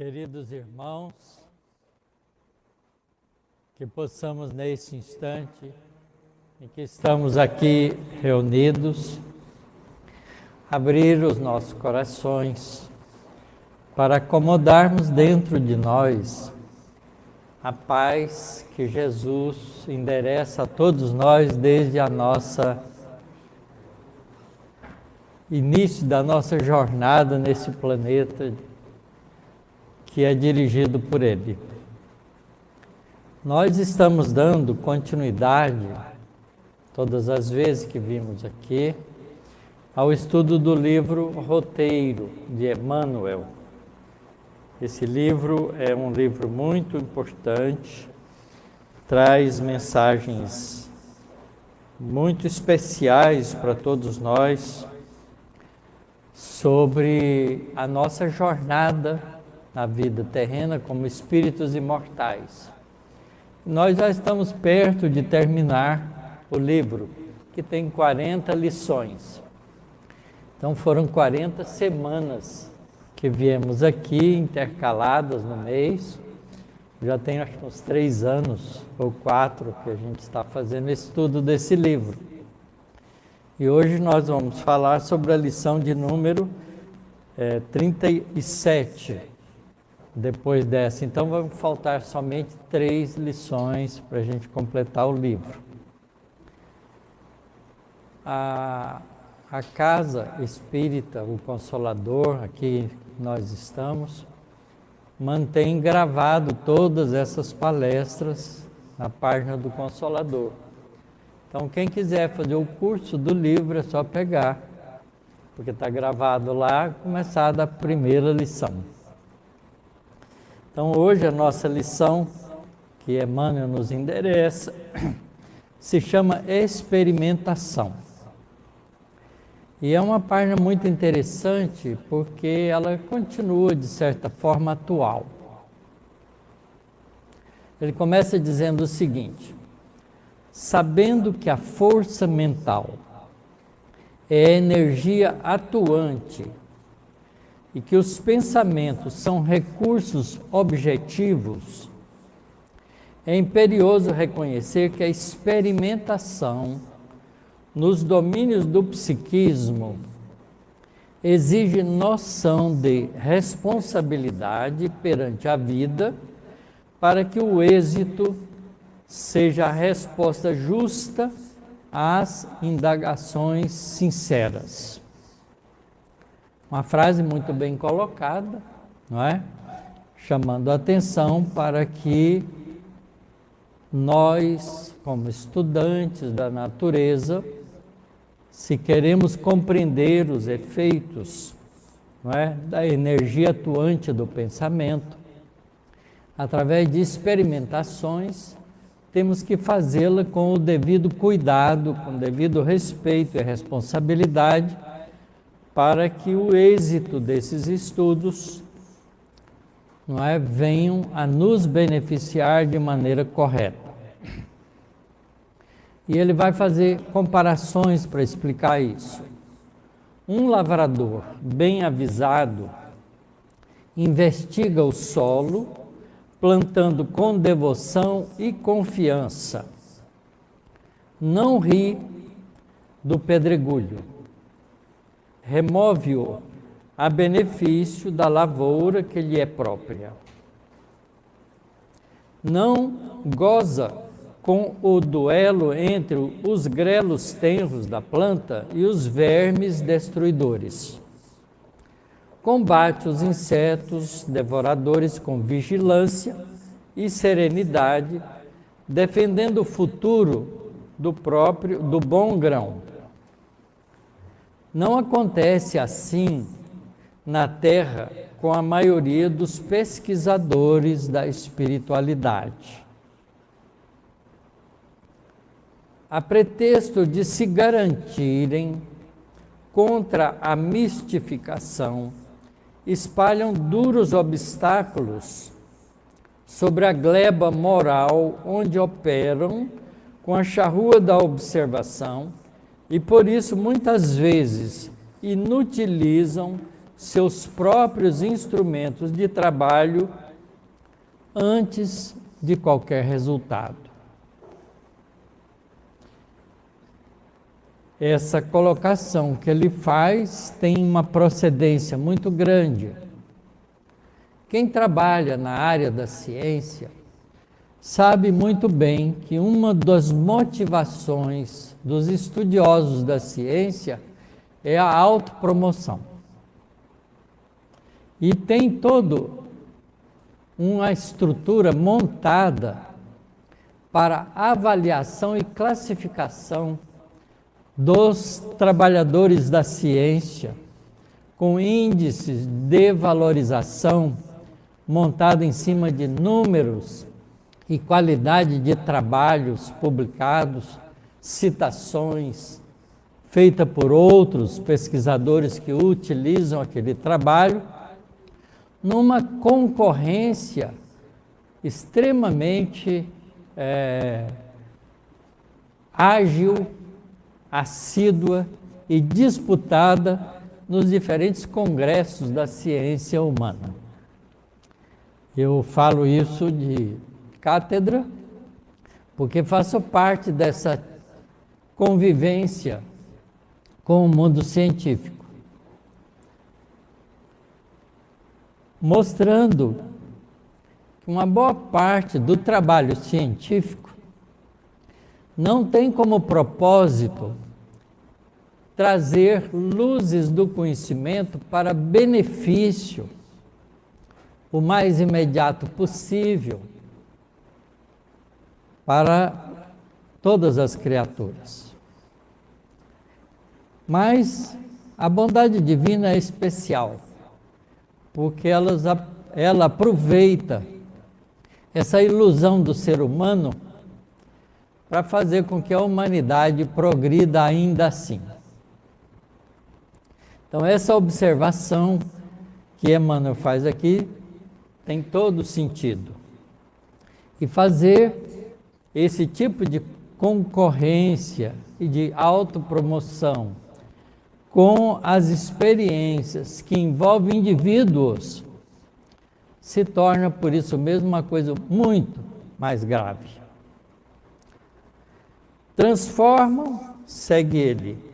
Queridos irmãos, que possamos nesse instante em que estamos aqui reunidos, abrir os nossos corações para acomodarmos dentro de nós a paz que Jesus endereça a todos nós desde a nossa início da nossa jornada nesse planeta que é dirigido por Ele. Nós estamos dando continuidade, todas as vezes que vimos aqui, ao estudo do livro Roteiro, de Emmanuel. Esse livro é um livro muito importante, traz mensagens muito especiais para todos nós sobre a nossa jornada na vida terrena como espíritos imortais. Nós já estamos perto de terminar o livro, que tem 40 lições. Então foram 40 semanas que viemos aqui, intercaladas no mês. Já tem acho que uns 3 anos ou 4 que a gente está fazendo estudo desse livro. E hoje nós vamos falar sobre a lição de número 37. Depois dessa, então vão faltar somente 3 lições para a gente completar o livro. A Casa Espírita, o Consolador, aqui nós estamos, mantém gravado todas essas palestras na página do Consolador. Então quem quiser fazer o curso do livro é só pegar, porque está gravado lá, começar da primeira lição. Então hoje a nossa lição, que Emmanuel nos endereça, se chama Experimentação. E é uma página muito interessante porque ela continua de certa forma atual. Ele começa dizendo o seguinte: sabendo que a força mental é energia atuante e que os pensamentos são recursos objetivos, é imperioso reconhecer que a experimentação nos domínios do psiquismo exige noção de responsabilidade perante a vida para que o êxito seja a resposta justa às indagações sinceras. Uma frase muito bem colocada, não é? Chamando a atenção para que nós, como estudantes da natureza, se queremos compreender os efeitos, não é, da energia atuante do pensamento, através de experimentações, temos que fazê-la com o devido cuidado, com o devido respeito e responsabilidade, para que o êxito desses estudos, não é, venham a nos beneficiar de maneira correta. E ele vai fazer comparações para explicar isso. Um lavrador bem avisado investiga o solo, plantando com devoção e confiança. Não ri do pedregulho, remove-o a benefício da lavoura que lhe é própria. Não goza com o duelo entre os grelos tenros da planta e os vermes destruidores. Combate os insetos devoradores com vigilância e serenidade, defendendo o futuro do bom grão. Não acontece assim na Terra com a maioria dos pesquisadores da espiritualidade. A pretexto de se garantirem contra a mistificação, espalham duros obstáculos sobre a gleba moral onde operam com a charrua da observação e por isso muitas vezes inutilizam seus próprios instrumentos de trabalho antes de qualquer resultado. Essa colocação que ele faz tem uma procedência muito grande. Quem trabalha na área da ciência sabe muito bem que uma das motivações dos estudiosos da ciência é a autopromoção. E tem toda uma estrutura montada para avaliação e classificação dos trabalhadores da ciência, com índices de valorização montado em cima de números e qualidade de trabalhos publicados, citações feitas por outros pesquisadores que utilizam aquele trabalho, numa concorrência extremamente ágil, assídua e disputada nos diferentes congressos da ciência humana. Eu falo isso de cátedra, porque faço parte dessa convivência com o mundo científico, mostrando que uma boa parte do trabalho científico não tem como propósito trazer luzes do conhecimento para benefício o mais imediato possível para todas as criaturas. Mas a bondade divina é especial, porque ela aproveita essa ilusão do ser humano para fazer com que a humanidade progrida ainda assim. Então, essa observação que Emmanuel faz aqui tem todo sentido. E fazer esse tipo de concorrência e de autopromoção com as experiências que envolvem indivíduos se torna, por isso mesmo, uma coisa muito mais grave. Transformam, segue ele,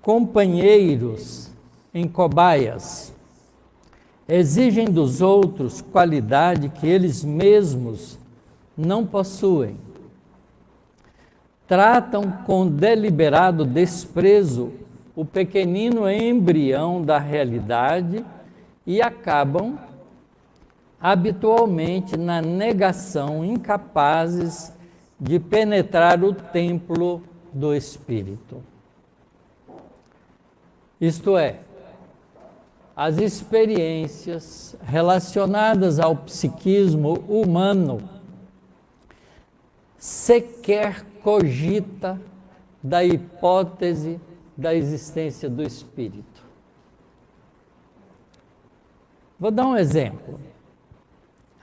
companheiros em cobaias, exigem dos outros qualidade que eles mesmos não possuem, tratam com deliberado desprezo o pequenino embrião da realidade e acabam habitualmente na negação, incapazes de penetrar o templo do espírito. Isto é, as experiências relacionadas ao psiquismo humano sequer cogita da hipótese da existência do espírito. Vou dar um exemplo.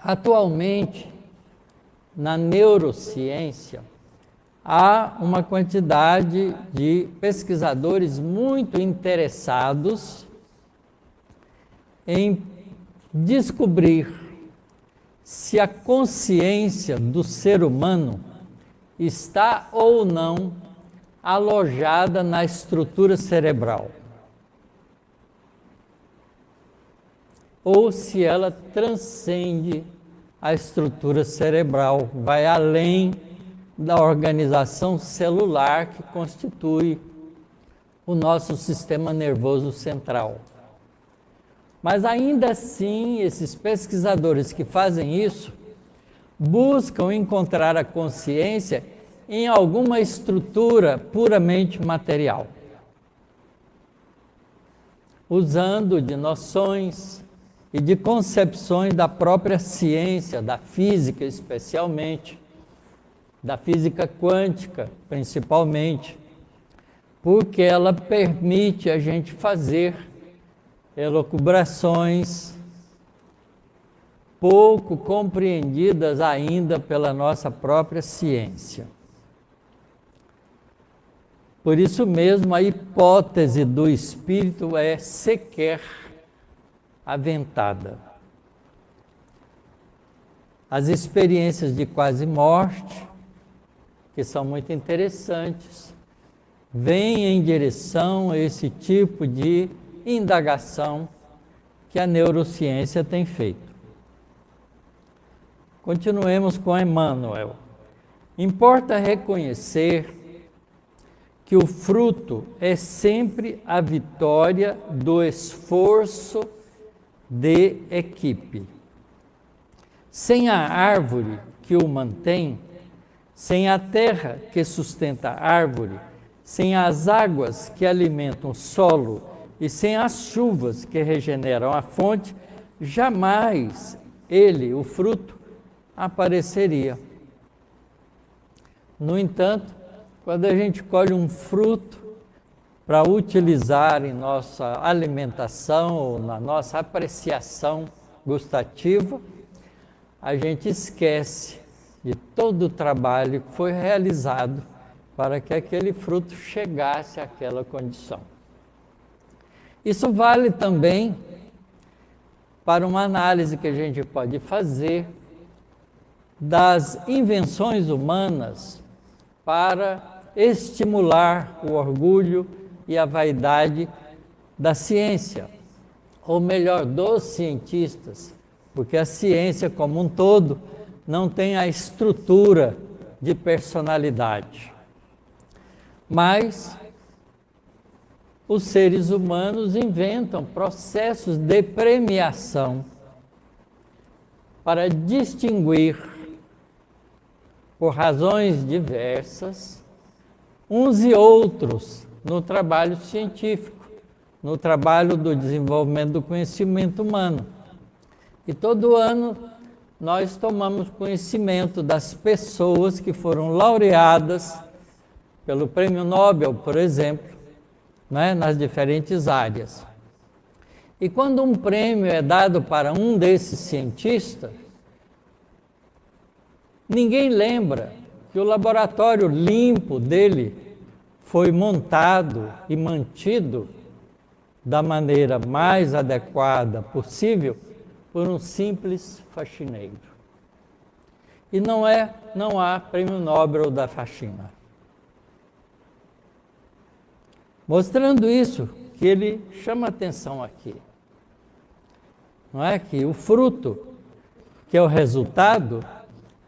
Atualmente, na neurociência, há uma quantidade de pesquisadores muito interessados em descobrir se a consciência do ser humano está ou não alojada na estrutura cerebral, ou se ela transcende a estrutura cerebral, vai além da organização celular que constitui o nosso sistema nervoso central. Mas ainda assim, esses pesquisadores que fazem isso buscam encontrar a consciência em alguma estrutura puramente material, usando de noções e de concepções da própria ciência, da física especialmente, da física quântica principalmente, porque ela permite a gente fazer elucubrações pouco compreendidas ainda pela nossa própria ciência. Por isso mesmo, a hipótese do espírito é sequer aventada. As experiências de quase morte, que são muito interessantes, vêm em direção a esse tipo de indagação que a neurociência tem feito. Continuemos com Emmanuel. Importa reconhecer que o fruto é sempre a vitória do esforço de equipe. Sem a árvore que o mantém, sem a terra que sustenta a árvore, sem as águas que alimentam o solo e sem as chuvas que regeneram a fonte, jamais ele, o fruto, apareceria. No entanto, quando a gente colhe um fruto para utilizar em nossa alimentação ou na nossa apreciação gustativa, a gente esquece de todo o trabalho que foi realizado para que aquele fruto chegasse àquela condição. Isso vale também para uma análise que a gente pode fazer das invenções humanas para estimular o orgulho e a vaidade da ciência, ou melhor, dos cientistas, porque a ciência como um todo não tem a estrutura de personalidade. Mas os seres humanos inventam processos de premiação para distinguir, por razões diversas, uns e outros no trabalho científico, no trabalho do desenvolvimento do conhecimento humano. E todo ano nós tomamos conhecimento das pessoas que foram laureadas pelo Prêmio Nobel, por exemplo, né, nas diferentes áreas. E quando um prêmio é dado para um desses cientistas, ninguém lembra que o laboratório limpo dele foi montado e mantido da maneira mais adequada possível por um simples faxineiro. E não há Prêmio Nobel da faxina. Mostrando isso, que ele chama atenção aqui. Não é que o fruto, que é o resultado,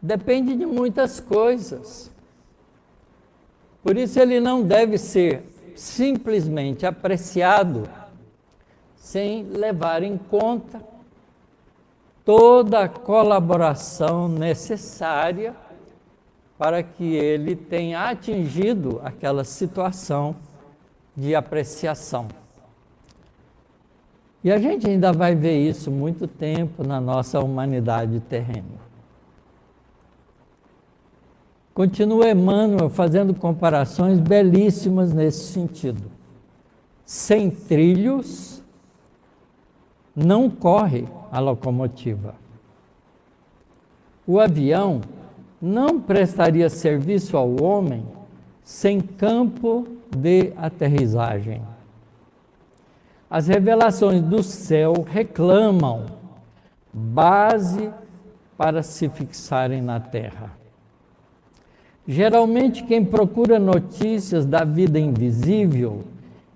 depende de muitas coisas. Por isso ele não deve ser simplesmente apreciado sem levar em conta toda a colaboração necessária para que ele tenha atingido aquela situação de apreciação. E a gente ainda vai ver isso muito tempo na nossa humanidade terrena. Continua Emmanuel fazendo comparações belíssimas nesse sentido. Sem trilhos, não corre a locomotiva. O avião não prestaria serviço ao homem sem campo de aterrissagem. As revelações do céu reclamam base para se fixarem na terra. Geralmente, quem procura notícias da vida invisível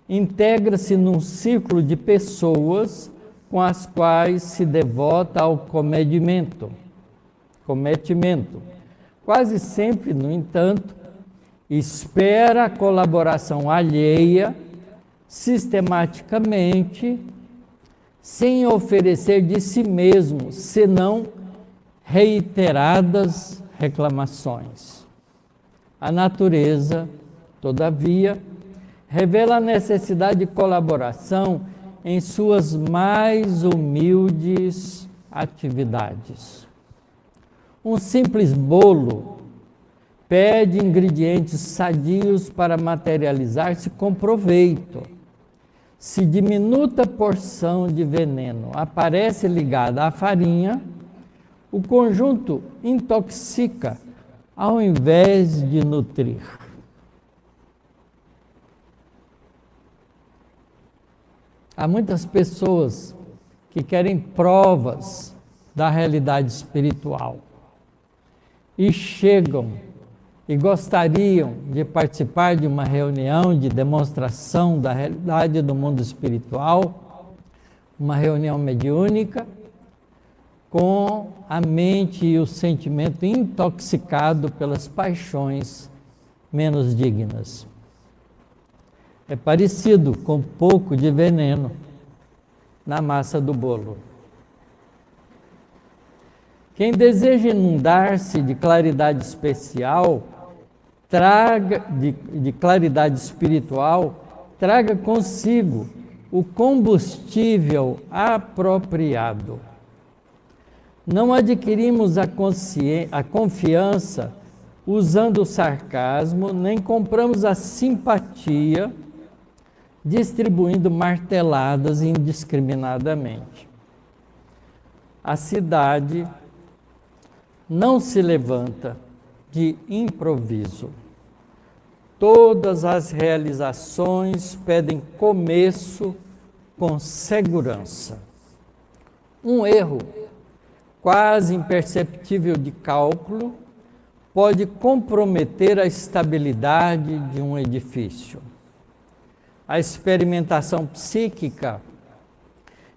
integra-se num círculo de pessoas com as quais se devota ao cometimento. Quase sempre, no entanto, espera a colaboração alheia sistematicamente, sem oferecer de si mesmo, senão reiteradas reclamações. A natureza, todavia, revela a necessidade de colaboração em suas mais humildes atividades. Um simples bolo pede ingredientes sadios para materializar-se com proveito. Se diminuta porção de veneno aparece ligada à farinha, o conjunto intoxica ao invés de nutrir. Há muitas pessoas que querem provas da realidade espiritual e chegam e gostariam de participar de uma reunião de demonstração da realidade do mundo espiritual, uma reunião mediúnica, com a mente e o sentimento intoxicado pelas paixões menos dignas. É parecido com um pouco de veneno na massa do bolo. Quem deseja inundar-se de claridade especial, de claridade espiritual, traga consigo o combustível apropriado. Não adquirimos a confiança usando o sarcasmo, nem compramos a simpatia distribuindo marteladas indiscriminadamente. A cidade não se levanta de improviso. Todas as realizações pedem começo com segurança. Um erro quase imperceptível de cálculo pode comprometer a estabilidade de um edifício. A experimentação psíquica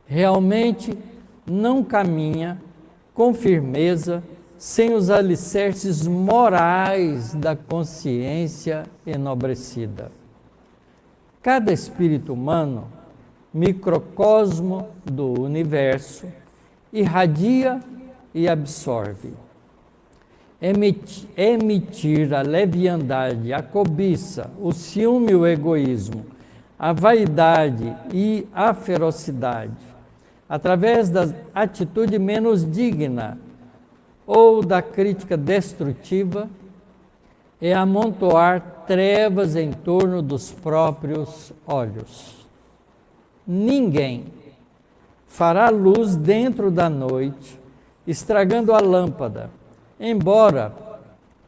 realmente não caminha com firmeza sem os alicerces morais da consciência enobrecida. Cada espírito humano, microcosmo do universo, irradia e absorve. Emitir a leviandade, a cobiça, o ciúme e o egoísmo, a vaidade e a ferocidade, através da atitude menos digna ou da crítica destrutiva, é amontoar trevas em torno dos próprios olhos. Ninguém fará luz dentro da noite, estragando a lâmpada, embora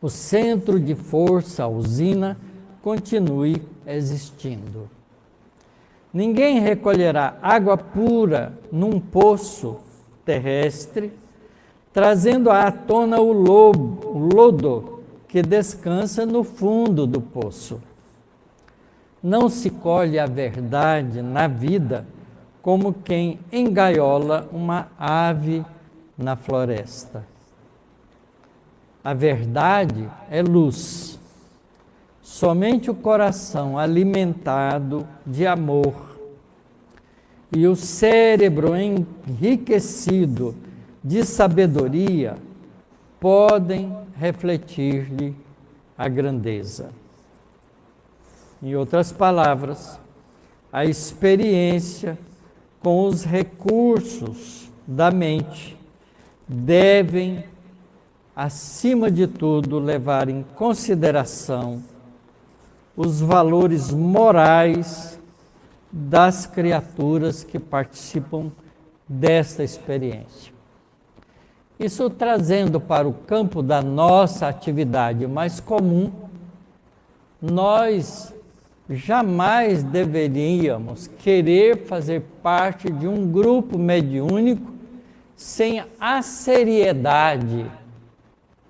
o centro de força, a usina, continue existindo. Ninguém recolherá água pura num poço terrestre, trazendo à tona o lodo que descansa no fundo do poço. Não se colhe a verdade na vida como quem engaiola uma ave na floresta. A verdade é luz. Somente o coração alimentado de amor e o cérebro enriquecido de sabedoria podem refletir-lhe a grandeza. Em outras palavras, a experiência com os recursos da mente devem, acima de tudo, levar em consideração os valores morais das criaturas que participam desta experiência. Isso trazendo para o campo da nossa atividade mais comum, nós jamais deveríamos querer fazer parte de um grupo mediúnico sem a seriedade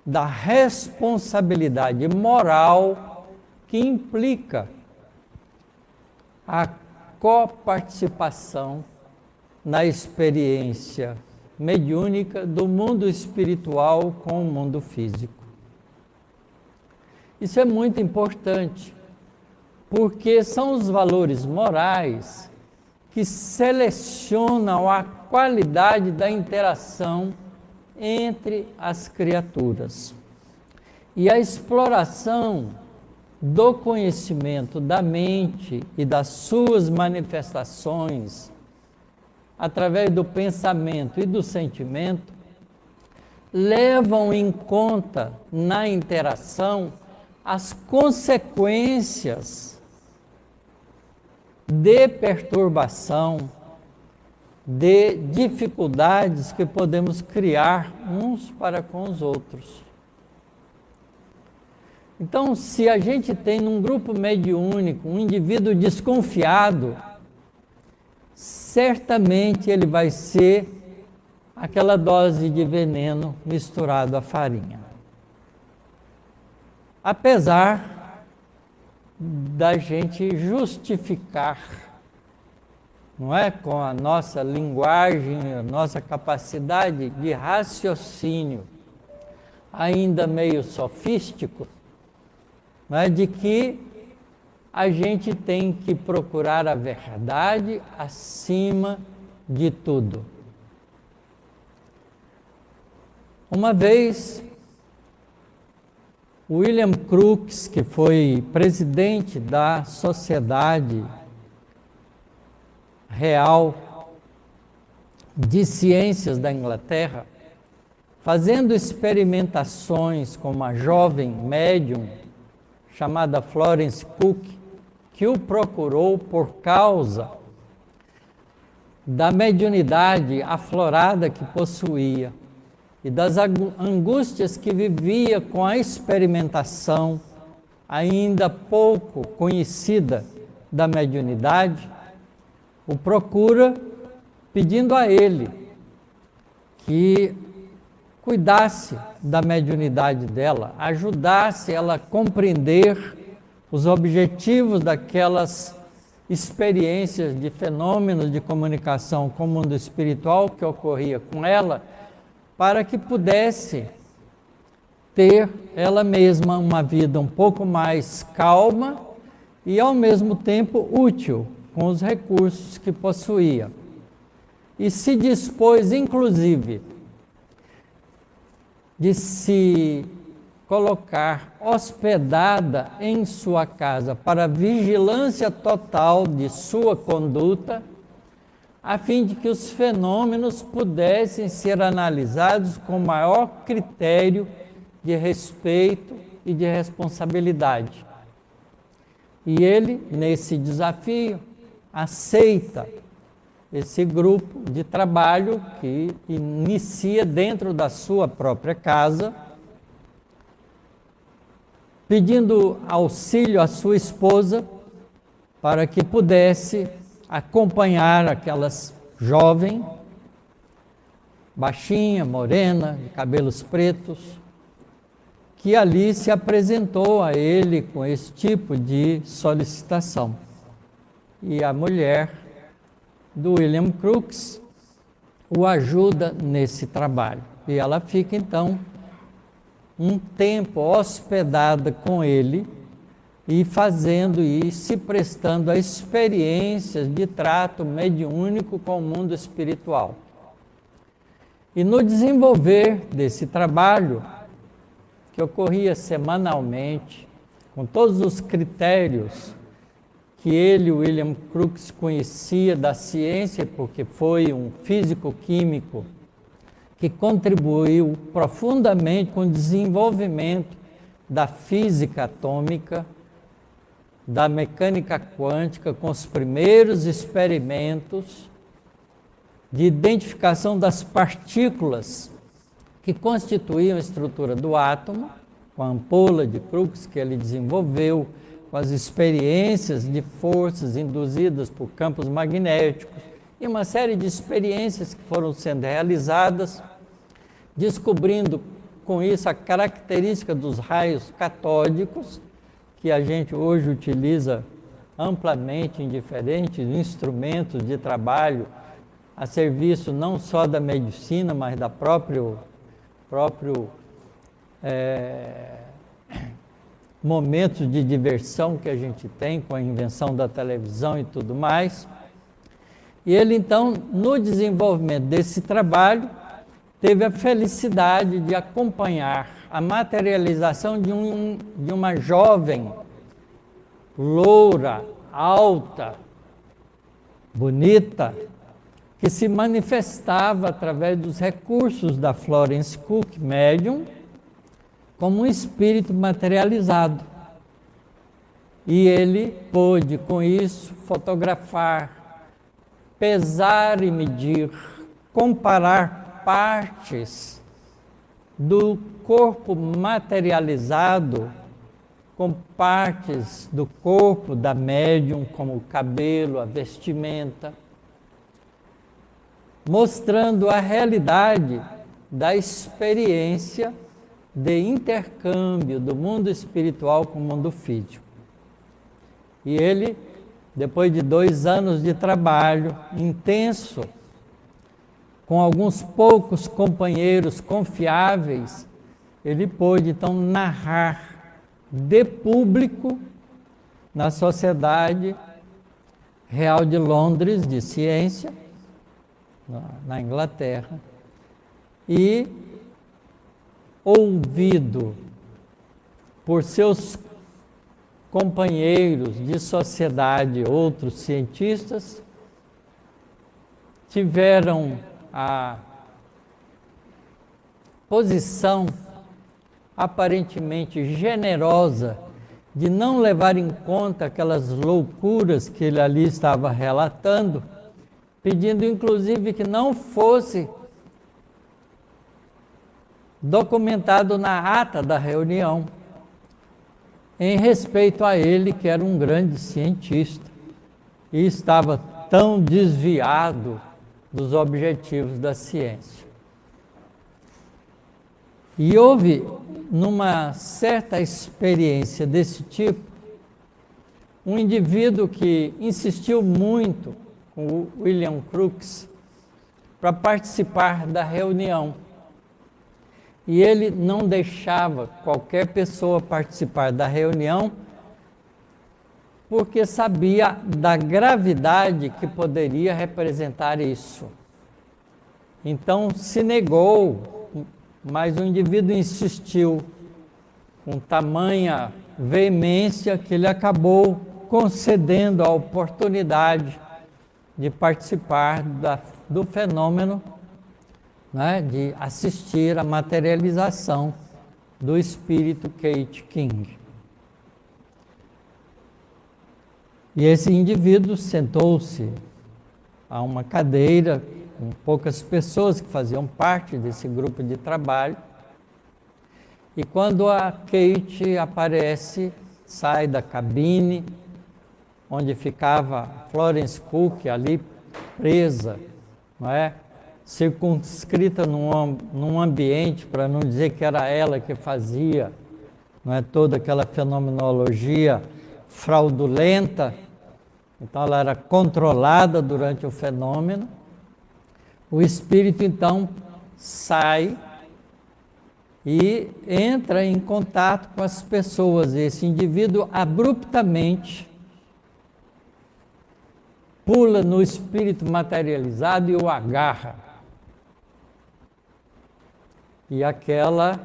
da responsabilidade moral que implica a coparticipação na experiência mediúnica do mundo espiritual com o mundo físico. Isso é muito importante, porque são os valores morais que selecionam a qualidade da interação entre as criaturas. E a exploração do conhecimento da mente e das suas manifestações, através do pensamento e do sentimento, levam em conta na interação as consequências de perturbação, de dificuldades que podemos criar uns para com os outros. Então, se a gente tem num grupo mediúnico um indivíduo desconfiado, certamente ele vai ser aquela dose de veneno misturado à farinha. Apesar da gente justificar, não é, com a nossa linguagem, a nossa capacidade de raciocínio, ainda meio sofístico, não é, de que a gente tem que procurar a verdade acima de tudo. Uma vez, William Crookes, que foi presidente da Sociedade Real de Ciências da Inglaterra, fazendo experimentações com uma jovem médium chamada Florence Cook, que o procurou por causa da mediunidade aflorada que possuía e das angústias que vivia com a experimentação ainda pouco conhecida da mediunidade, o procura pedindo a ele que cuidasse da mediunidade dela, ajudasse ela a compreender os objetivos daquelas experiências de fenômenos de comunicação com o mundo espiritual que ocorria com ela, para que pudesse ter ela mesma uma vida um pouco mais calma e ao mesmo tempo útil com os recursos que possuía. E se dispôs, inclusive, de se colocar hospedada em sua casa para vigilância total de sua conduta, a fim de que os fenômenos pudessem ser analisados com maior critério de respeito e de responsabilidade. E ele, nesse desafio, aceita esse grupo de trabalho que inicia dentro da sua própria casa, pedindo auxílio à sua esposa para que pudesse acompanhar aquelas jovem, baixinha, morena, de cabelos pretos, que ali se apresentou a ele com esse tipo de solicitação. E a mulher do William Crookes o ajuda nesse trabalho. E ela fica, então, um tempo hospedada com ele e fazendo e se prestando a experiências de trato mediúnico com o mundo espiritual. E no desenvolver desse trabalho, que ocorria semanalmente, com todos os critérios que ele, William Crookes, conhecia da ciência, porque foi um físico-químico que contribuiu profundamente com o desenvolvimento da física atômica, da mecânica quântica, com os primeiros experimentos de identificação das partículas que constituíam a estrutura do átomo, com a ampola de Crookes que ele desenvolveu, com as experiências de forças induzidas por campos magnéticos, e uma série de experiências que foram sendo realizadas, descobrindo com isso a característica dos raios catódicos, que a gente hoje utiliza amplamente em diferentes instrumentos de trabalho, a serviço não só da medicina, mas da próprio momentos de diversão que a gente tem com a invenção da televisão e tudo mais. E ele, então, no desenvolvimento desse trabalho, teve a felicidade de acompanhar a materialização de uma jovem, loura, alta, bonita, que se manifestava através dos recursos da Florence Cook, médium, como um espírito materializado. E ele pôde, com isso, fotografar, pesar e medir, comparar partes do corpo materializado com partes do corpo da médium, como o cabelo, a vestimenta, mostrando a realidade da experiência de intercâmbio do mundo espiritual com o mundo físico. E ele, depois de 2 anos de trabalho intenso, com alguns poucos companheiros confiáveis, ele pôde então narrar de público na Sociedade Real de Londres de Ciência, na Inglaterra, e ouvido por seus companheiros de sociedade, outros cientistas, tiveram a posição aparentemente generosa de não levar em conta aquelas loucuras que ele ali estava relatando, pedindo inclusive que não fosse documentado na ata da reunião, em respeito a ele, que era um grande cientista e estava tão desviado dos objetivos da ciência. E houve, numa certa experiência desse tipo, um indivíduo que insistiu muito com o William Crookes para participar da reunião. E ele não deixava qualquer pessoa participar da reunião, porque sabia da gravidade que poderia representar isso. Então se negou, mas o indivíduo insistiu com tamanha veemência que ele acabou concedendo a oportunidade de participar do fenômeno, né, de assistir à materialização do espírito Kate King. E esse indivíduo sentou-se a uma cadeira com poucas pessoas que faziam parte desse grupo de trabalho, e quando a Kate aparece, sai da cabine onde ficava Florence Cook ali presa, não é? Circunscrita num ambiente, para não dizer que era ela que fazia, não é, toda aquela fenomenologia fraudulenta. Então ela era controlada durante o fenômeno. O espírito então sai e entra em contato com as pessoas. Esse indivíduo abruptamente pula no espírito materializado e o agarra. E aquela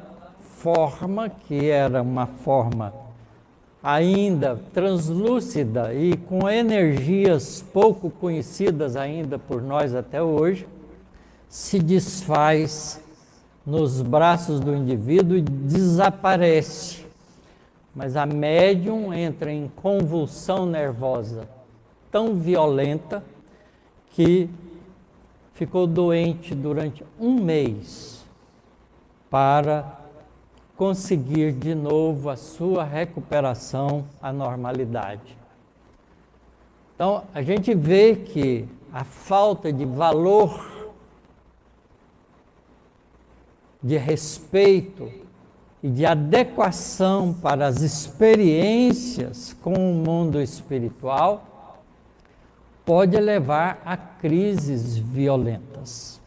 forma, que era uma forma ainda translúcida e com energias pouco conhecidas ainda por nós até hoje, se desfaz nos braços do indivíduo e desaparece. Mas a médium entra em convulsão nervosa tão violenta que ficou doente durante 1 mês para conseguir de novo a sua recuperação à normalidade. Então, a gente vê que a falta de valor, de respeito e de adequação para as experiências com o mundo espiritual pode levar a crises violentas.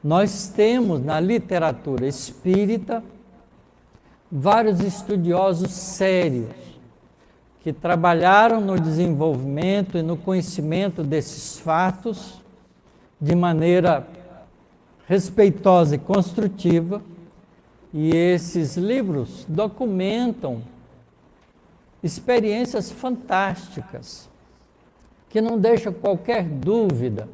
Nós temos na literatura espírita vários estudiosos sérios que trabalharam no desenvolvimento e no conhecimento desses fatos de maneira respeitosa e construtiva, e esses livros documentam experiências fantásticas que não deixam qualquer dúvida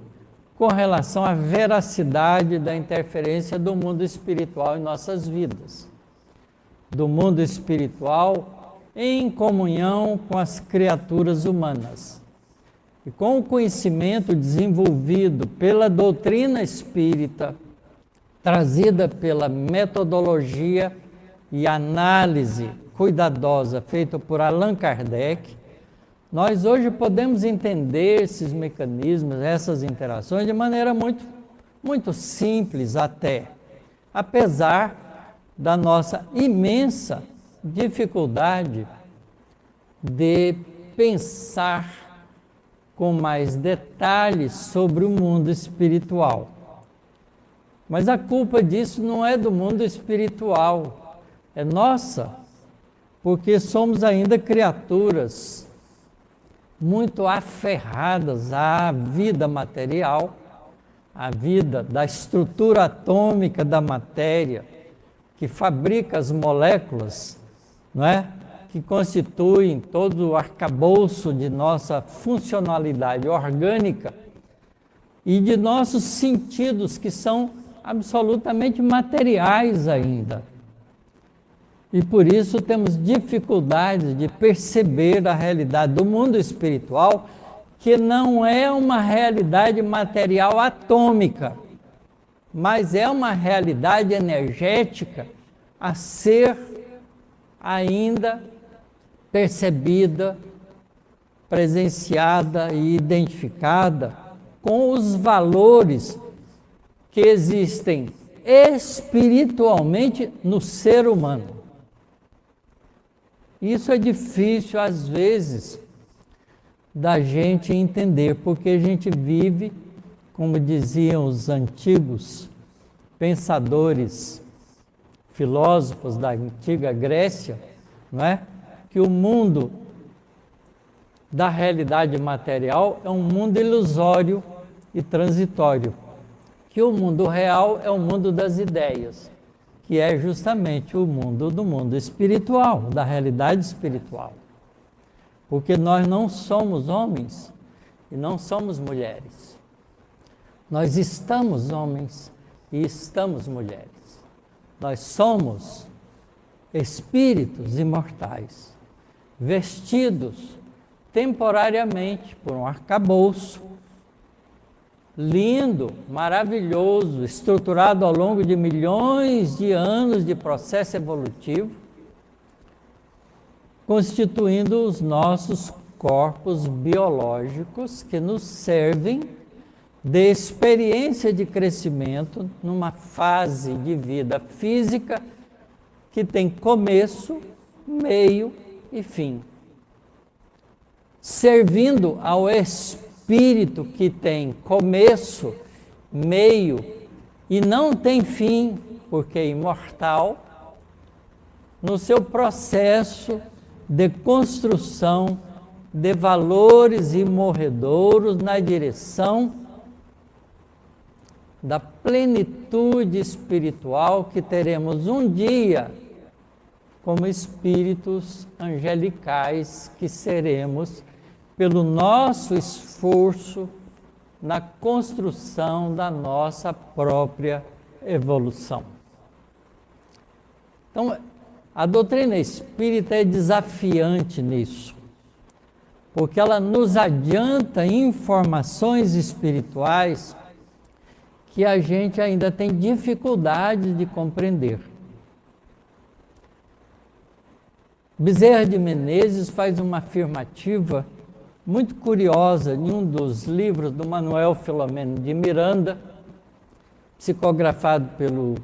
com relação à veracidade da interferência do mundo espiritual em nossas vidas, do mundo espiritual em comunhão com as criaturas humanas. E com o conhecimento desenvolvido pela doutrina espírita, trazida pela metodologia e análise cuidadosa feita por Allan Kardec, Nós hoje podemos entender esses mecanismos, essas interações de maneira muito simples até, apesar da nossa imensa dificuldade de pensar com mais detalhes sobre o mundo espiritual. Mas a culpa disso não é do mundo espiritual, é nossa, porque somos ainda criaturas muito aferradas à vida material, à vida da estrutura atômica da matéria, que fabrica as moléculas, não é? Que constituem todo o arcabouço de nossa funcionalidade orgânica e de nossos sentidos, que são absolutamente materiais ainda. E por isso temos dificuldade de perceber a realidade do mundo espiritual, que não é uma realidade material atômica, mas é uma realidade energética a ser ainda percebida, presenciada e identificada com os valores que existem espiritualmente no ser humano. Isso é difícil, às vezes, da gente entender, porque a gente vive, como diziam os antigos pensadores, filósofos da antiga Grécia, não é? Que o mundo da realidade material é um mundo ilusório e transitório, que o mundo real é o mundo das ideias, que é justamente o mundo do mundo espiritual, da realidade espiritual. Porque nós não somos homens e não somos mulheres. Nós estamos homens e estamos mulheres. Nós somos espíritos imortais, vestidos temporariamente por um arcabouço lindo, maravilhoso, estruturado ao longo de milhões de anos de processo evolutivo, constituindo os nossos corpos biológicos que nos servem de experiência de crescimento numa fase de vida física que tem começo, meio e fim, servindo ao espírito que tem começo, meio e não tem fim, porque é imortal, no seu processo de construção de valores imorredouros na direção da plenitude espiritual que teremos um dia como espíritos angelicais que seremos pelo nosso esforço na construção da nossa própria evolução. Então, a doutrina espírita é desafiante nisso, porque ela nos adianta informações espirituais que a gente ainda tem dificuldade de compreender. Bezerra de Menezes faz uma afirmativa muito curiosa em um dos livros do Manuel Filomeno de Miranda, psicografado pelo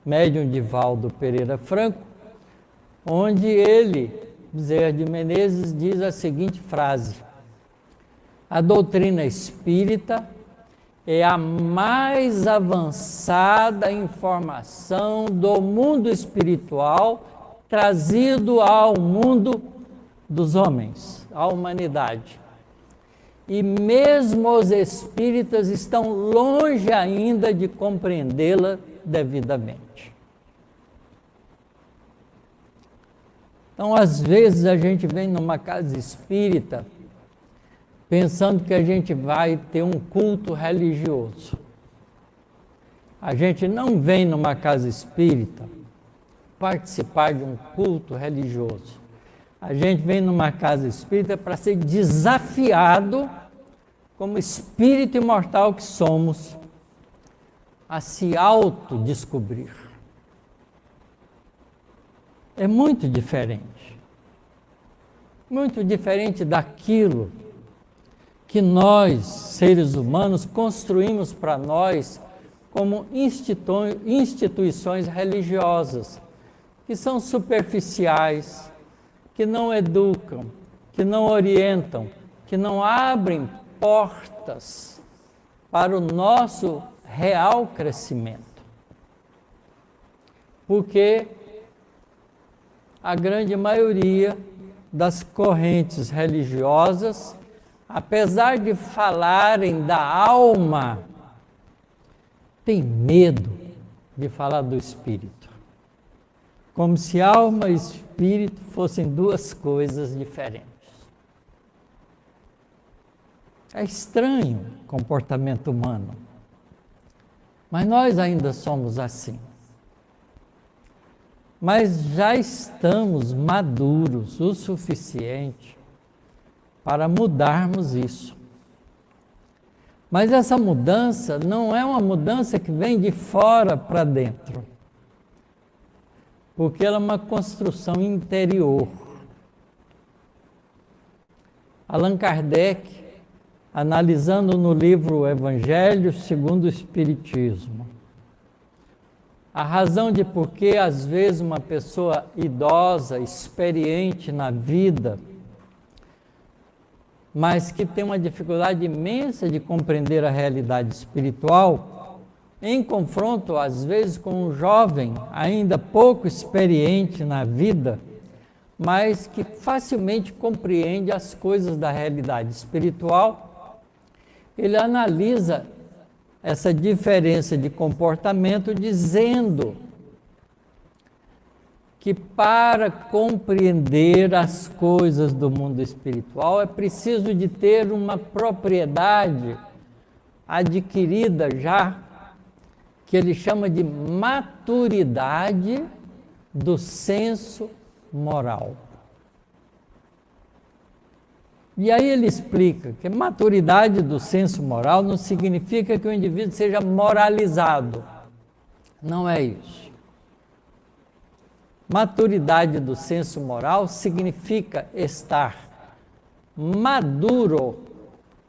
médium Divaldo Pereira Franco, onde ele, Bezerra de Menezes, diz a seguinte frase: a doutrina espírita é a mais avançada informação do mundo espiritual trazido ao mundo dos homens, à humanidade. E mesmo os espíritas estão longe ainda de compreendê-la devidamente. Então, às vezes, a gente vem numa casa espírita pensando que a gente vai ter um culto religioso. A gente não vem numa casa espírita participar de um culto religioso. A gente vem numa casa espírita para ser desafiado, como espírito imortal que somos, a se autodescobrir. É muito diferente. muito diferente daquilo que nós, seres humanos, construímos para nós como instituições religiosas, que são superficiais, que não educam, que não orientam, que não abrem portas para o nosso real crescimento. Porque a grande maioria das correntes religiosas, apesar de falarem da alma, tem medo de falar do espírito. Como se alma e espírito fossem duas coisas diferentes. É estranho o comportamento humano, mas nós ainda somos assim. Mas já estamos maduros o suficiente para mudarmos isso. Mas essa mudança não é uma mudança que vem de fora para dentro, porque ela é uma construção interior. Allan Kardec, analisando no livro Evangelho segundo o Espiritismo, a razão de por que às vezes uma pessoa idosa, experiente na vida, mas que tem uma dificuldade imensa de compreender a realidade espiritual, em confronto às vezes com um jovem ainda pouco experiente na vida, mas que facilmente compreende as coisas da realidade espiritual, ele analisa essa diferença de comportamento dizendo que para compreender as coisas do mundo espiritual é preciso de ter uma propriedade adquirida já, que ele chama de maturidade do senso moral. E aí ele explica que maturidade do senso moral não significa que o indivíduo seja moralizado. Não é isso. Maturidade do senso moral significa estar maduro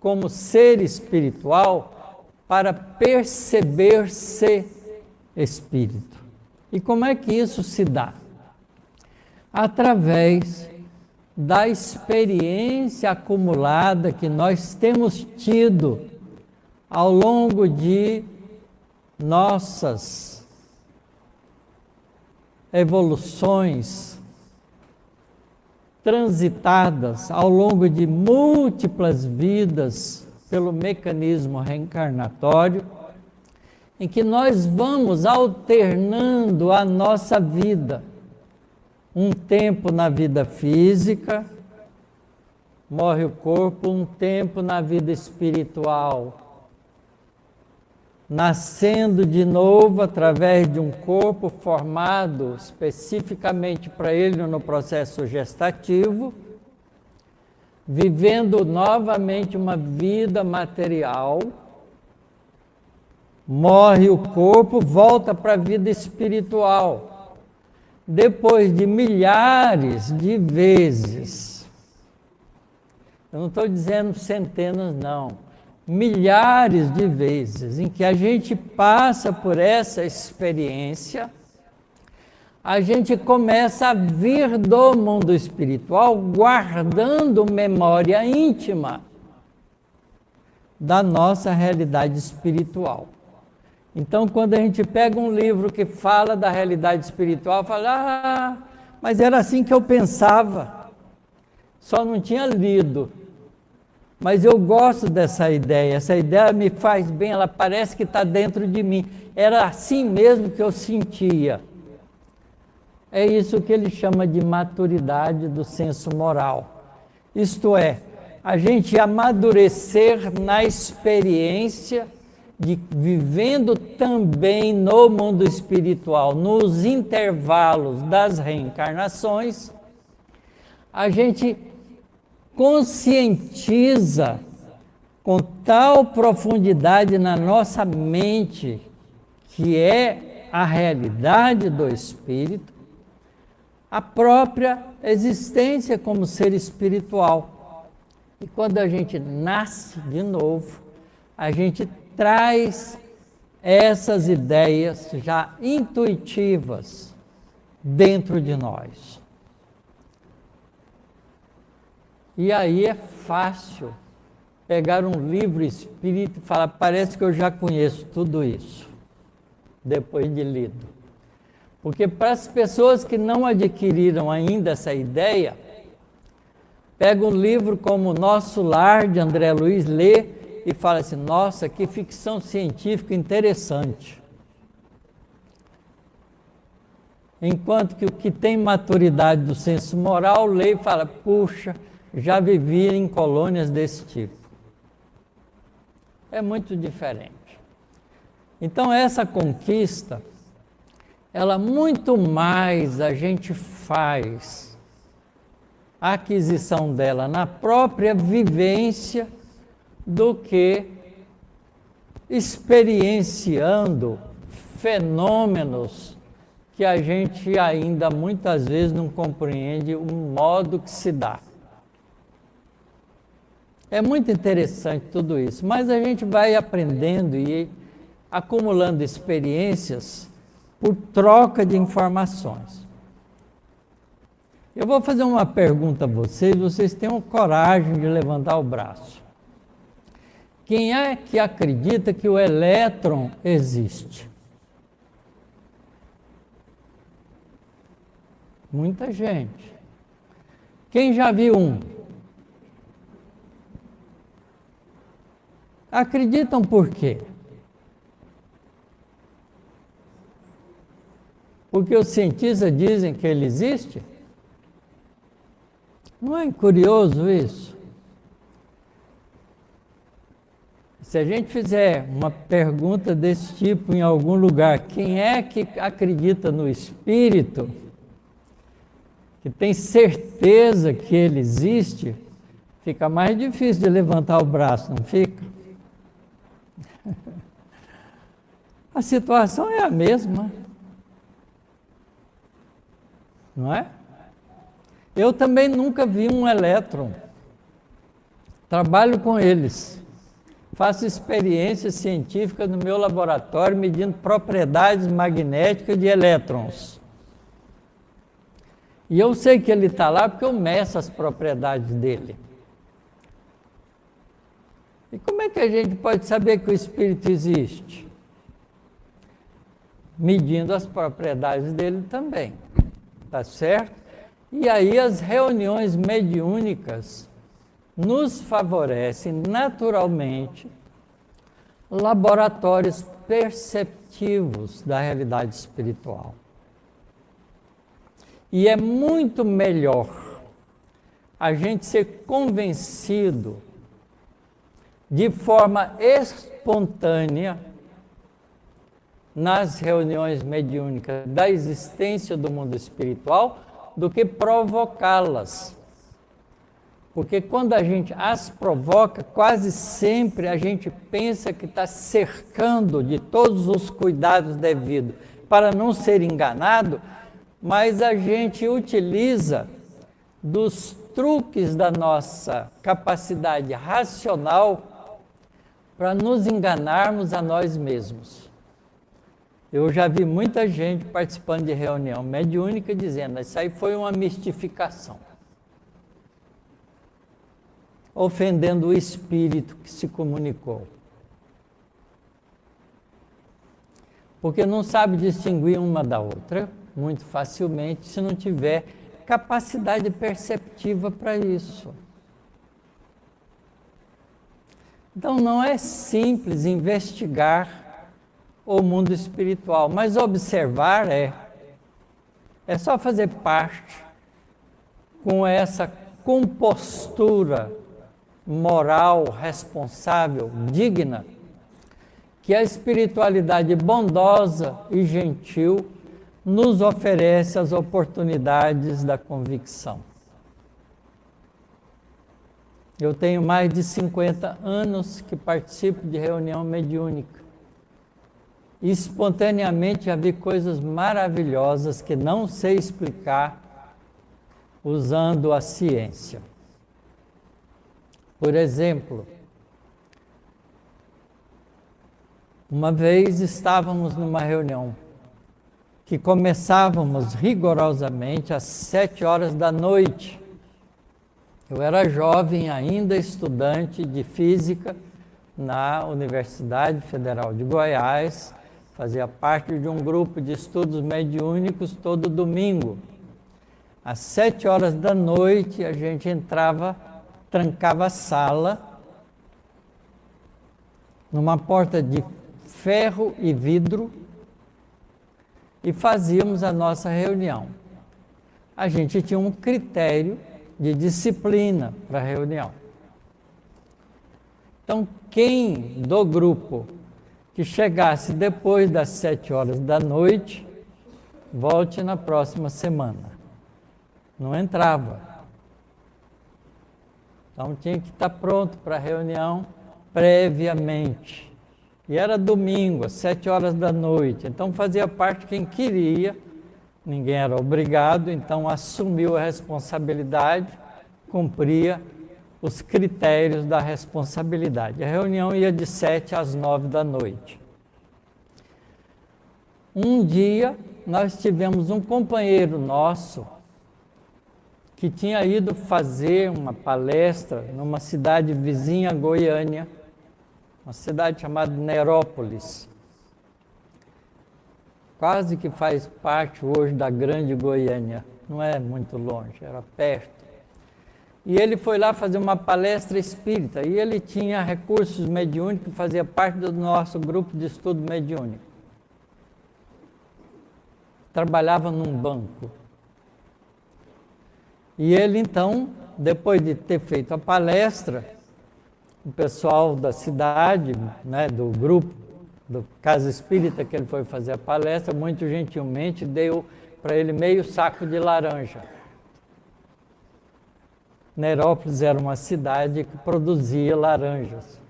como ser espiritual para perceber-se espírito. E como é que isso se dá? Através da experiência acumulada que nós temos tido ao longo de nossas evoluções transitadas ao longo de múltiplas vidas pelo mecanismo reencarnatório, em que nós vamos alternando a nossa vida. Um tempo na vida física, morre o corpo, um tempo na vida espiritual, nascendo de novo através de um corpo formado especificamente para ele no processo gestativo, vivendo novamente uma vida material, morre o corpo, volta para a vida espiritual. Depois de milhares de vezes, eu não estou dizendo centenas não, milhares de vezes em que a gente passa por essa experiência, a gente começa a vir do mundo espiritual guardando memória íntima da nossa realidade espiritual. Então, quando a gente pega um livro que fala da realidade espiritual, fala, mas era assim que eu pensava, só não tinha lido. Mas eu gosto dessa ideia, essa ideia me faz bem, ela parece que está dentro de mim. Era assim mesmo que eu sentia. É isso que ele chama de maturidade do senso moral. Isto é, a gente amadurecer na experiência de vivendo também no mundo espiritual, nos intervalos das reencarnações, a gente conscientiza com tal profundidade na nossa mente, que é a realidade do espírito, a própria existência como ser espiritual. E quando a gente nasce de novo, a gente traz essas ideias já intuitivas dentro de nós. E aí é fácil pegar um livro espírita e falar, parece que eu já conheço tudo isso, depois de lido. Porque para as pessoas que não adquiriram ainda essa ideia, pega um livro como Nosso Lar, de André Luiz, lê e fala assim, nossa, que ficção científica interessante. Enquanto que o que tem maturidade do senso moral, lê e fala, puxa, já vivi em colônias desse tipo. É muito diferente. Então essa conquista, ela muito mais a gente faz a aquisição dela na própria vivência do que experienciando fenômenos que a gente ainda muitas vezes não compreende o modo que se dá. É muito interessante tudo isso, mas a gente vai aprendendo e acumulando experiências por troca de informações. Eu vou fazer uma pergunta a vocês tenham coragem de levantar o braço. Quem é que acredita que o elétron existe? Muita gente. Quem já viu um? Acreditam por quê? Porque os cientistas dizem que ele existe? Não é curioso isso? Se a gente fizer uma pergunta desse tipo em algum lugar, quem é que acredita no espírito, que tem certeza que ele existe, fica mais difícil de levantar o braço, não fica? A situação é a mesma, não é? Eu também nunca vi um elétron, trabalho com eles, faço experiências científicas no meu laboratório medindo propriedades magnéticas de elétrons. E eu sei que ele está lá porque eu meço as propriedades dele. E como é que a gente pode saber que o espírito existe? Medindo as propriedades dele também, tá certo? E aí as reuniões mediúnicas nos favorecem naturalmente laboratórios perceptivos da realidade espiritual. E é muito melhor a gente ser convencido de forma espontânea nas reuniões mediúnicas da existência do mundo espiritual do que provocá-las. Porque quando a gente as provoca, quase sempre a gente pensa que está cercando de todos os cuidados devidos para não ser enganado, mas a gente utiliza dos truques da nossa capacidade racional para nos enganarmos a nós mesmos. Eu já vi muita gente participando de reunião mediúnica dizendo, isso aí foi uma mistificação, ofendendo o espírito que se comunicou. Porque não sabe distinguir uma da outra muito facilmente se não tiver capacidade perceptiva para isso. Então não é simples investigar o mundo espiritual, mas observar é. É só fazer parte com essa compostura moral, responsável, digna, que a espiritualidade bondosa e gentil nos oferece as oportunidades da convicção. Eu tenho mais de 50 anos que participo de reunião mediúnica. E espontaneamente já vi coisas maravilhosas que não sei explicar, usando a ciência. Por exemplo, uma vez estávamos numa reunião que começávamos rigorosamente às 7 horas da noite. Eu era jovem ainda, estudante de física na Universidade Federal de Goiás, fazia parte de um grupo de estudos mediúnicos todo domingo. Às 7 horas da noite a gente entrava, trancava a sala, numa porta de ferro e vidro, e fazíamos a nossa reunião. A gente tinha um critério de disciplina para a reunião. Então, quem do grupo que chegasse depois das 7 horas da noite, volte na próxima semana. Não entrava. Então, tinha que estar pronto para a reunião previamente. E era domingo, às 7 horas da noite. Então, fazia parte quem queria, ninguém era obrigado, então assumiu a responsabilidade, cumpria os critérios da responsabilidade. A reunião ia de 7 às 9 da noite. Um dia, nós tivemos um companheiro nosso que tinha ido fazer uma palestra numa cidade vizinha a Goiânia, uma cidade chamada Nerópolis. Quase que faz parte hoje da Grande Goiânia, não é muito longe, era perto. E ele foi lá fazer uma palestra espírita, e ele tinha recursos mediúnicos, fazia parte do nosso grupo de estudo mediúnico. Trabalhava num banco. E ele então, depois de ter feito a palestra, o pessoal da cidade, né, do grupo, do Casa Espírita que ele foi fazer a palestra, muito gentilmente deu para ele meio saco de laranja. Nerópolis era uma cidade que produzia laranjas.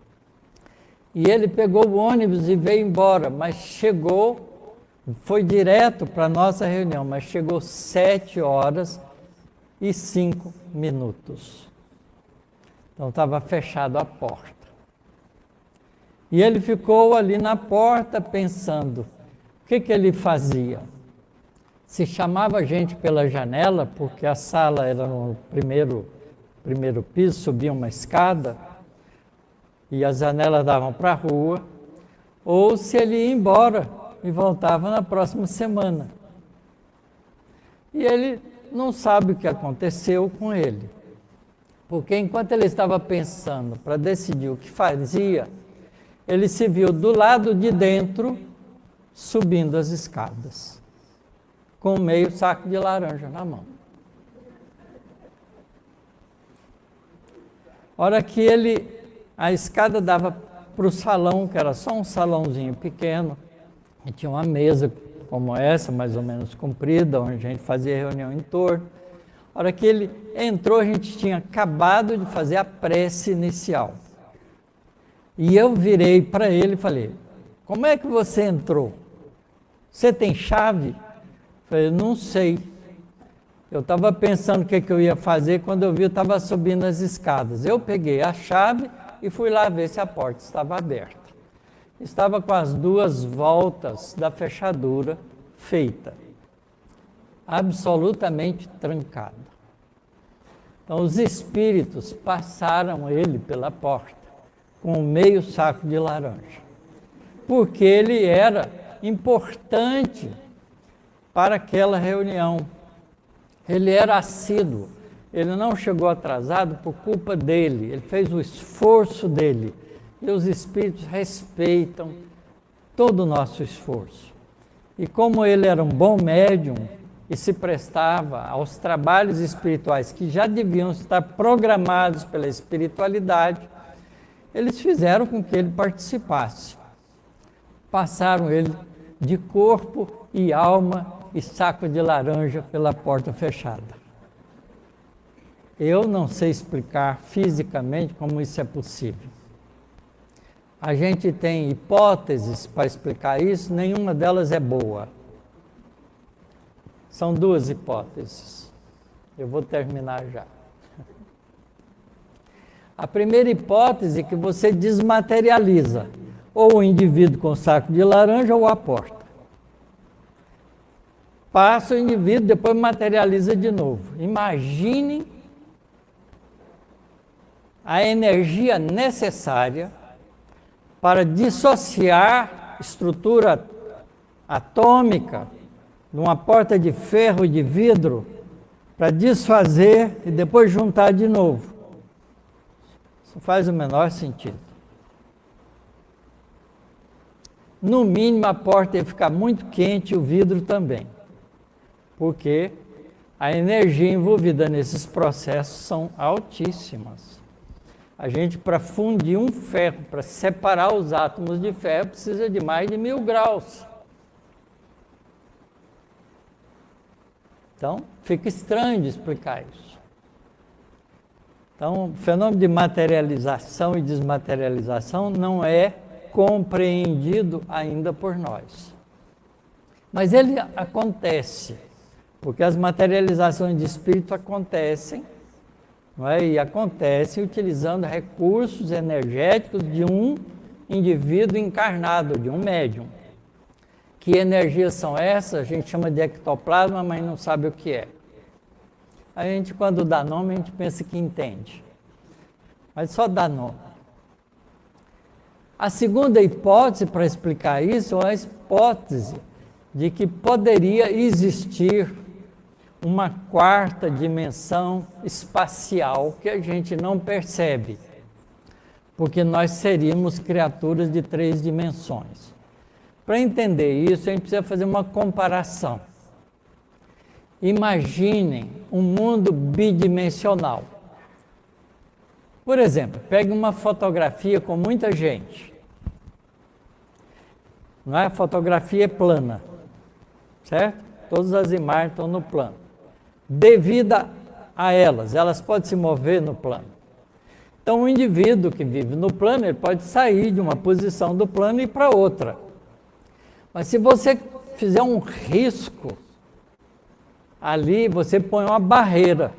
E ele pegou o ônibus e veio embora, mas chegou, foi direto para a nossa reunião, mas chegou 7 horas e 5 minutos. Então estava fechada a porta. E ele ficou ali na porta pensando, o que ele fazia? Se chamava a gente pela janela, porque a sala era no primeiro piso, subia uma escada, e as janelas davam para a rua, ou se ele ia embora e voltava na próxima semana. E ele não sabe o que aconteceu com ele. Porque enquanto ele estava pensando para decidir o que fazia, ele se viu do lado de dentro, subindo as escadas, com meio saco de laranja na mão. A hora que a escada dava para o salão, que era só um salãozinho pequeno, e tinha uma mesa como essa, mais ou menos comprida, onde a gente fazia reunião em torno. A hora que ele entrou, a gente tinha acabado de fazer a prece inicial. E eu virei para ele e falei, como é que você entrou? Você tem chave? Eu falei, não sei. Eu estava pensando o que eu ia fazer, quando eu vi, eu estava subindo as escadas. Eu peguei a chave e fui lá ver se a porta estava aberta. Estava com as 2 voltas da fechadura feita, absolutamente trancada. Então os espíritos passaram ele pela porta, com meio saco de laranja, porque ele era importante para aquela reunião. Ele era assíduo, ele não chegou atrasado por culpa dele, ele fez o esforço dele. E os espíritos respeitam todo o nosso esforço. E como ele era um bom médium e se prestava aos trabalhos espirituais que já deviam estar programados pela espiritualidade, eles fizeram com que ele participasse. Passaram ele de corpo e alma e saco de laranja pela porta fechada. Eu não sei explicar fisicamente como isso é possível. A gente tem hipóteses para explicar isso, nenhuma delas é boa. São 2 hipóteses. Eu vou terminar já. A primeira hipótese é que você desmaterializa ou o indivíduo com saco de laranja ou a porta. Passa o indivíduo, depois materializa de novo. Imagine a energia necessária para dissociar estrutura atômica de uma porta de ferro e de vidro para desfazer e depois juntar de novo. Isso faz o menor sentido. No mínimo, a porta ia ficar muito quente e o vidro também, porque a energia envolvida nesses processos são altíssimas. A gente, para fundir um ferro, para separar os átomos de ferro, precisa de mais de 1000 graus. Então, fica estranho de explicar isso. Então, o fenômeno de materialização e desmaterialização não é compreendido ainda por nós. Mas ele acontece, porque as materializações de espírito acontecem, não é? E acontecem utilizando recursos energéticos de um indivíduo encarnado, de um médium. Que energias são essas? A gente chama de ectoplasma, mas não sabe o que é. A gente, quando dá nome, a gente pensa que entende. Mas só dá nome. A segunda hipótese para explicar isso é a hipótese de que poderia existir uma quarta dimensão espacial que a gente não percebe, porque nós seríamos criaturas de 3 dimensões. Para entender isso, a gente precisa fazer uma comparação. Imaginem um mundo bidimensional. Por exemplo, pegue uma fotografia com muita gente. Não é? A fotografia é plana, certo? Todas as imagens estão no plano. Devido a elas podem se mover no plano. Então, o indivíduo que vive no plano, ele pode sair de uma posição do plano e ir para outra. Mas se você fizer um risco, ali você põe uma barreira.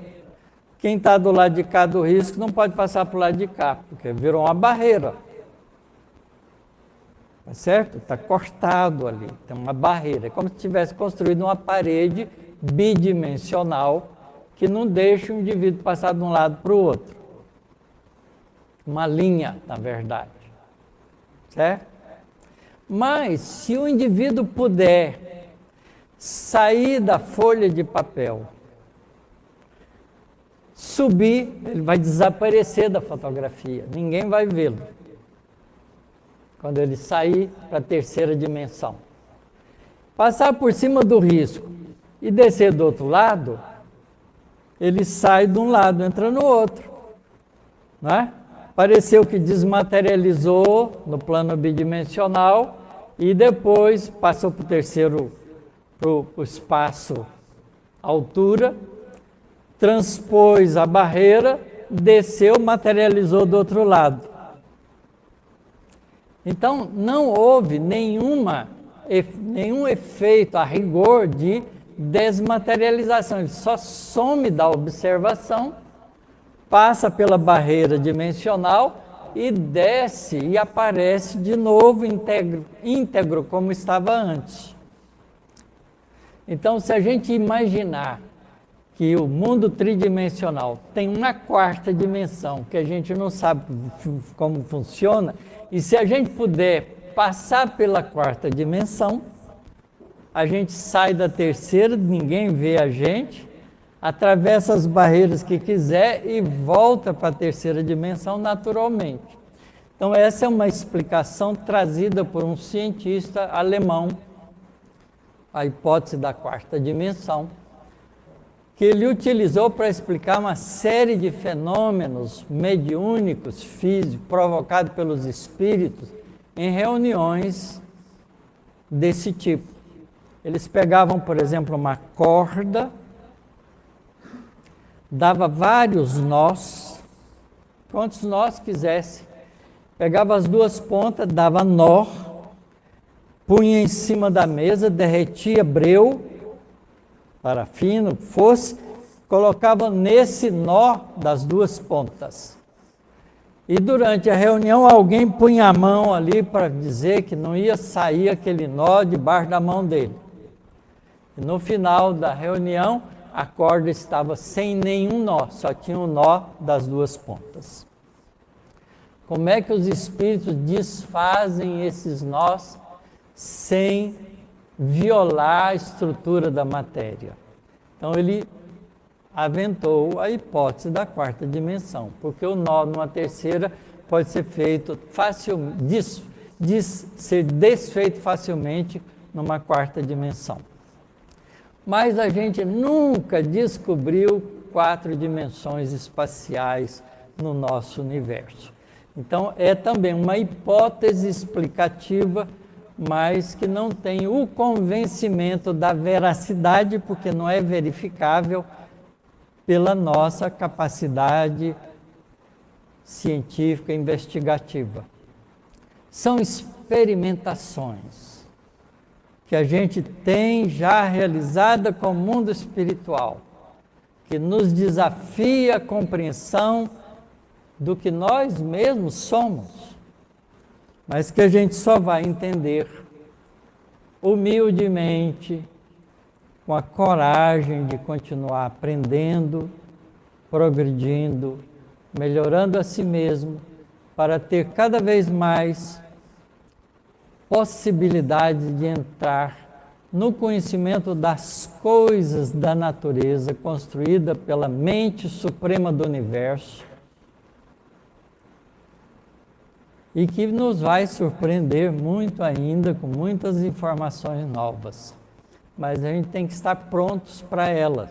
Quem está do lado de cá do risco não pode passar para o lado de cá, porque virou uma barreira. Tá certo? Está cortado ali, tem uma barreira. É como se tivesse construído uma parede bidimensional que não deixa o indivíduo passar de um lado para o outro. Uma linha, na verdade. Certo? Mas, se o indivíduo puder sair da folha de papel, subir, ele vai desaparecer da fotografia, ninguém vai vê-lo. Quando ele sair para a terceira dimensão. Passar por cima do risco e descer do outro lado, ele sai de um lado, entra no outro. Não é? Pareceu que desmaterializou no plano bidimensional e depois passou para o terceiro, para o espaço altura, transpôs a barreira, desceu, materializou do outro lado. Então, não houve nenhum efeito a rigor de desmaterialização. Ele só some da observação, passa pela barreira dimensional e desce e aparece de novo íntegro como estava antes. Então, se a gente imaginar que o mundo tridimensional tem uma quarta dimensão que a gente não sabe como funciona, e se a gente puder passar pela quarta dimensão, a gente sai da terceira, ninguém vê a gente, atravessa as barreiras que quiser e volta para a terceira dimensão naturalmente. Então, essa é uma explicação trazida por um cientista alemão, a hipótese da quarta dimensão, que ele utilizou para explicar uma série de fenômenos mediúnicos, físicos, provocados pelos espíritos, em reuniões desse tipo. Eles pegavam, por exemplo, uma corda, dava vários nós, quantos nós quisesse, pegava as duas pontas, dava nó, punha em cima da mesa, derretia breu, parafina, fosse, colocavam nesse nó das duas pontas. E durante a reunião alguém punha a mão ali para dizer que não ia sair aquele nó debaixo da mão dele. E no final da reunião, a corda estava sem nenhum nó, só tinha o nó das duas pontas. Como é que os espíritos desfazem esses nós sem violar a estrutura da matéria? Então ele aventou a hipótese da quarta dimensão, porque o nó numa terceira pode ser feito ser desfeito facilmente numa quarta dimensão. Mas a gente nunca descobriu 4 dimensões espaciais no nosso universo. Então é também uma hipótese explicativa, mas que não tem o convencimento da veracidade, porque não é verificável pela nossa capacidade científica investigativa. São experimentações que a gente tem já realizada com o mundo espiritual, que nos desafia a compreensão do que nós mesmos somos, mas que a gente só vai entender humildemente, com a coragem de continuar aprendendo, progredindo, melhorando a si mesmo, para ter cada vez mais possibilidade de entrar no conhecimento das coisas da natureza construída pela mente suprema do universo e que nos vai surpreender muito ainda com muitas informações novas. Mas a gente tem que estar prontos para ela.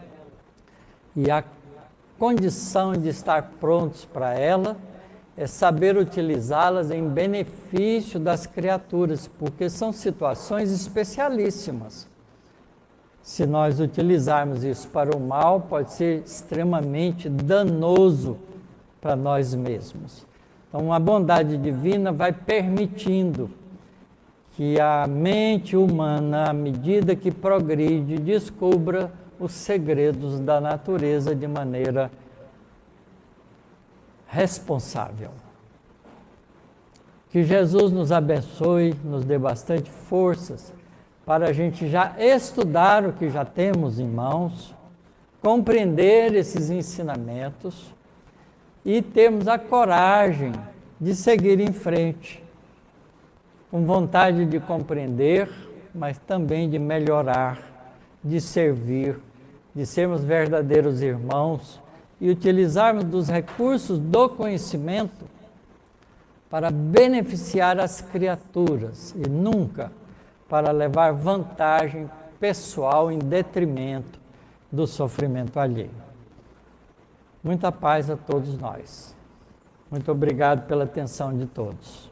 E a condição de estar prontos para ela é saber utilizá-las em benefício das criaturas, porque são situações especialíssimas. Se nós utilizarmos isso para o mal, pode ser extremamente danoso para nós mesmos. Então, a bondade divina vai permitindo que a mente humana, à medida que progride, descubra os segredos da natureza de maneira responsável. Que Jesus nos abençoe, nos dê bastante forças para a gente já estudar o que já temos em mãos, compreender esses ensinamentos e termos a coragem de seguir em frente, com vontade de compreender, mas também de melhorar, de servir, de sermos verdadeiros irmãos e utilizarmos dos recursos do conhecimento para beneficiar as criaturas e nunca para levar vantagem pessoal em detrimento do sofrimento alheio. Muita paz a todos nós. Muito obrigado pela atenção de todos.